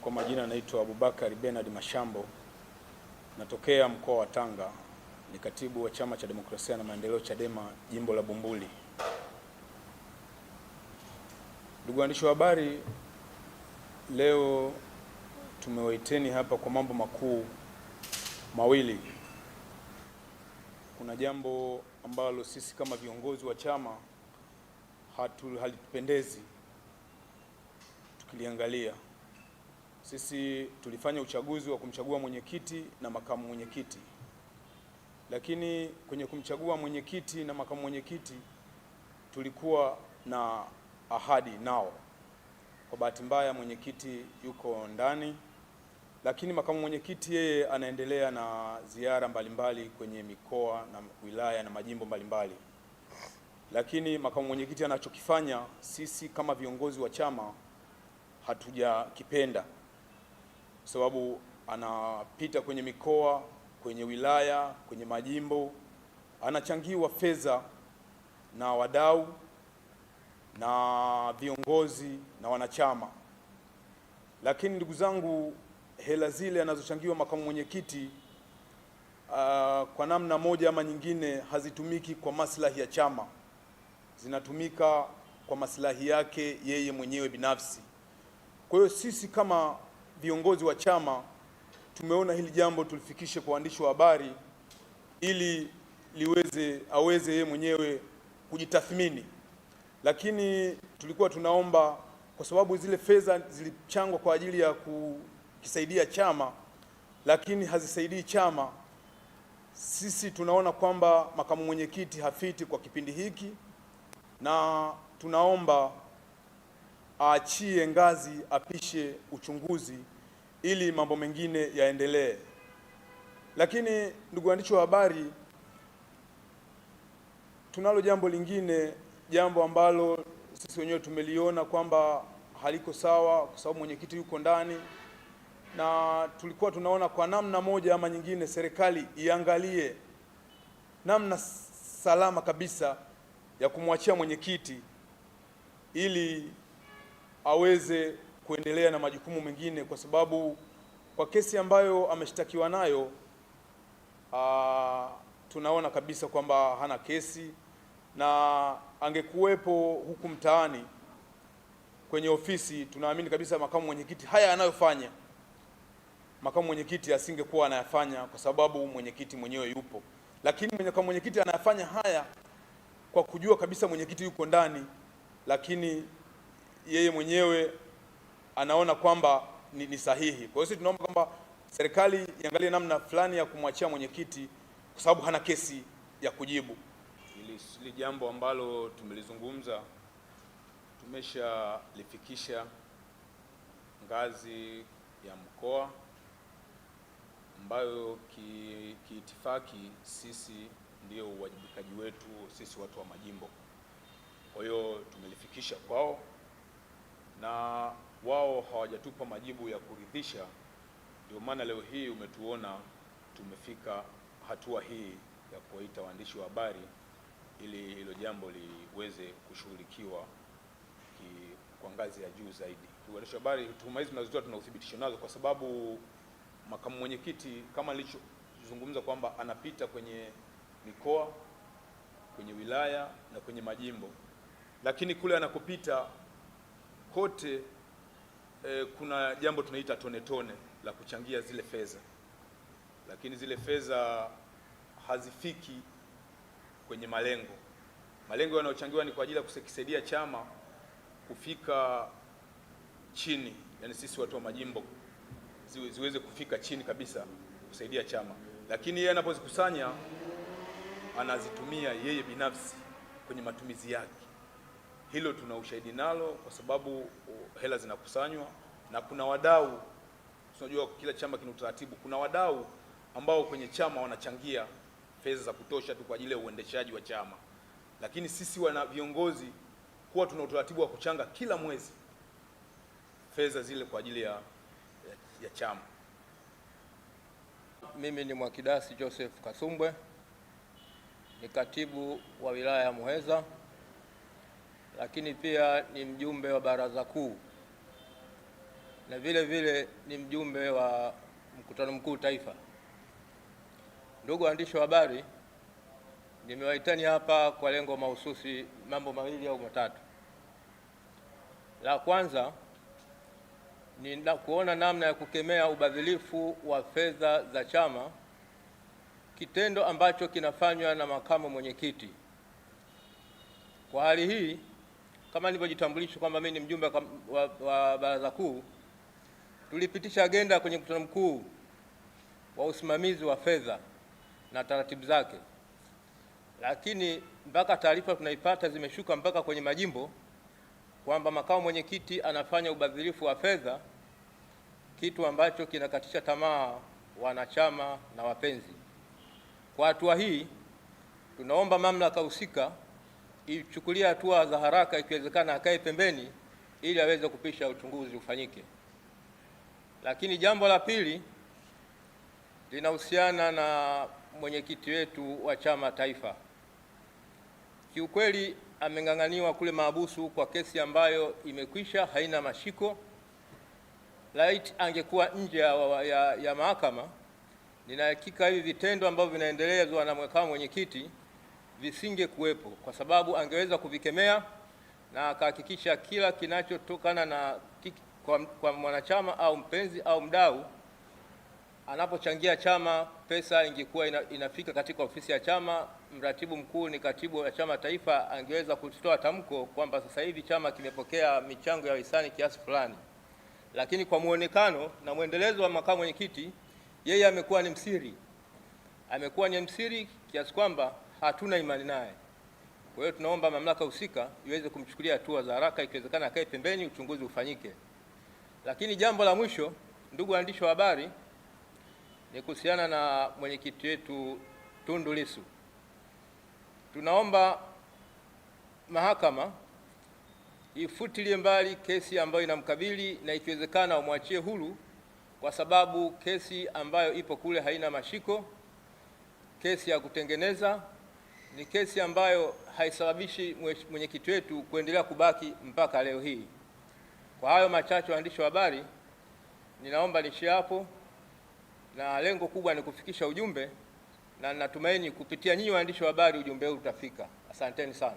kwa majina naitwa Abubakar Bernard Mashambo, natokea mkoa wa Tanga, ni katibu wa Chama cha Demokrasia na Maendeleo Chadema jimbo la Bumbuli. Ndugu waandishi wa habari, leo tumewaiteni hapa kwa mambo makuu mawili. Kuna jambo ambalo sisi kama viongozi wa chama halitupendezi tukiliangalia. Sisi tulifanya uchaguzi wa kumchagua mwenyekiti na makamu mwenyekiti, lakini kwenye kumchagua mwenyekiti na makamu mwenyekiti tulikuwa na ahadi nao. Kwa bahati mbaya mwenyekiti yuko ndani, lakini makamu mwenyekiti yeye anaendelea na ziara mbalimbali kwenye mikoa na wilaya na majimbo mbalimbali. Lakini makamu mwenyekiti anachokifanya sisi kama viongozi wa chama hatujakipenda, sababu anapita kwenye mikoa, kwenye wilaya, kwenye majimbo, anachangiwa fedha na wadau na viongozi na wanachama. Lakini ndugu zangu, hela zile anazochangiwa makamu mwenyekiti kwa namna moja ama nyingine hazitumiki kwa maslahi ya chama, zinatumika kwa maslahi yake yeye mwenyewe binafsi. Kwa hiyo sisi kama viongozi wa chama tumeona hili jambo tulifikishe kwa waandishi wa habari ili aweze yeye mwenyewe kujitathmini. Lakini tulikuwa tunaomba, kwa sababu zile fedha zilichangwa kwa ajili ya kukisaidia chama lakini hazisaidii chama, sisi tunaona kwamba makamu mwenyekiti hafiti kwa kipindi hiki, na tunaomba aachie ngazi, apishe uchunguzi ili mambo mengine yaendelee. Lakini ndugu waandishi wa habari, tunalo jambo lingine, jambo ambalo sisi wenyewe tumeliona kwamba haliko sawa, kwa sababu mwenyekiti yuko ndani, na tulikuwa tunaona kwa namna moja ama nyingine serikali iangalie namna salama kabisa ya kumwachia mwenyekiti ili aweze kuendelea na majukumu mengine, kwa sababu kwa kesi ambayo ameshtakiwa nayo tunaona kabisa kwamba hana kesi, na angekuwepo huku mtaani kwenye ofisi, tunaamini kabisa makamu mwenyekiti haya anayofanya makamu mwenyekiti asingekuwa anayafanya, kwa sababu mwenyekiti mwenyewe yupo. Lakini makamu mwenyekiti anayafanya haya kwa kujua kabisa mwenyekiti yuko ndani, lakini yeye mwenyewe anaona kwamba ni sahihi. Kwa hiyo sisi tunaomba kwamba serikali iangalie namna fulani ya kumwachia mwenyekiti, kwa sababu hana kesi ya kujibu. Hili jambo ambalo tumelizungumza tumeshalifikisha ngazi ya mkoa, ambayo kiitifaki sisi ndio uwajibikaji wetu sisi watu wa majimbo. Kwa hiyo tumelifikisha kwao na wao hawajatupa majibu ya kuridhisha. Ndio maana leo hii umetuona tumefika hatua hii ya kuwaita waandishi wa habari ili hilo jambo liweze kushughulikiwa kwa ngazi ya juu zaidi. Waandishi wa habari, tuhuma hizi tunazitoa, tuna uthibitisho nazo, kwa sababu makamu mwenyekiti kama nilichozungumza kwamba anapita kwenye mikoa, kwenye wilaya na kwenye majimbo, lakini kule anakopita kote kuna jambo tunaita tone tone la kuchangia zile fedha, lakini zile fedha hazifiki kwenye malengo. Malengo yanayochangiwa ni kwa ajili ya kusaidia chama kufika chini, yani sisi watu wa majimbo ziweze kufika chini kabisa kusaidia chama, lakini yeye anapozikusanya anazitumia yeye binafsi kwenye matumizi yake. Hilo tuna ushahidi nalo, kwa sababu hela zinakusanywa na kuna wadau. Tunajua kila chama kina utaratibu, kuna wadau ambao kwenye chama wanachangia fedha za kutosha tu kwa ajili ya uendeshaji wa chama, lakini sisi wana viongozi huwa tuna utaratibu wa kuchanga kila mwezi fedha zile kwa ajili ya chama. Mimi ni Mwakidasi Joseph Kasumbwe, ni katibu wa wilaya ya Muheza, lakini pia ni mjumbe wa baraza kuu na vile vile ni mjumbe wa mkutano mkuu taifa. Ndugu waandishi wa habari, nimewaitani hapa kwa lengo mahususi mambo mawili au matatu. La kwanza ni kuona namna ya kukemea ubadhilifu wa fedha za chama, kitendo ambacho kinafanywa na makamu mwenyekiti. Kwa hali hii, kama nilivyojitambulisha kwamba mimi ni mjumbe wa Baraza Kuu, tulipitisha agenda kwenye mkutano mkuu wa usimamizi wa fedha na taratibu zake, lakini mpaka taarifa tunaipata zimeshuka mpaka kwenye majimbo kwamba makamu mwenyekiti anafanya ubadhirifu wa fedha, kitu ambacho kinakatisha tamaa wanachama na wapenzi. Kwa hatua hii, tunaomba mamlaka husika ichukulie hatua za haraka, ikiwezekana akae pembeni ili aweze kupisha uchunguzi ufanyike. Lakini jambo la pili linahusiana na mwenyekiti wetu wa chama taifa. Kiukweli ameng'ang'aniwa kule mahabusu kwa kesi ambayo imekwisha, haina mashiko. Laiti angekuwa nje ya mahakama, nina hakika hivi vitendo ambavyo vinaendelezwa na makamu mwenyekiti visinge kuwepo, kwa sababu angeweza kuvikemea na akahakikisha kila kinachotokana na kwa mwanachama au mpenzi au mdau anapochangia chama, pesa ingekuwa inafika katika ofisi ya chama. Mratibu mkuu ni katibu wa chama taifa, angeweza kutoa tamko kwamba sasa hivi chama kimepokea michango ya hisani kiasi fulani. Lakini kwa muonekano na mwendelezo wa makamu mwenyekiti, yeye amekuwa ni msiri kiasi kwamba hatuna imani naye. Kwa hiyo tunaomba mamlaka husika iweze kumchukulia hatua za haraka, ikiwezekana akae pembeni, uchunguzi ufanyike. Lakini jambo la mwisho, ndugu waandishi wa habari, ni kuhusiana na mwenyekiti wetu Tundu Lissu. Tunaomba mahakama ifutilie mbali kesi ambayo inamkabili na ikiwezekana umwachie huru, kwa sababu kesi ambayo ipo kule haina mashiko, kesi ya kutengeneza, ni kesi ambayo haisababishi mwenyekiti wetu kuendelea kubaki mpaka leo hii. Kwa hayo machache, waandishi wa habari, ninaomba niishie hapo, na lengo kubwa ni kufikisha ujumbe, na natumaini kupitia nyinyi waandishi wa habari ujumbe huu utafika. Asanteni sana.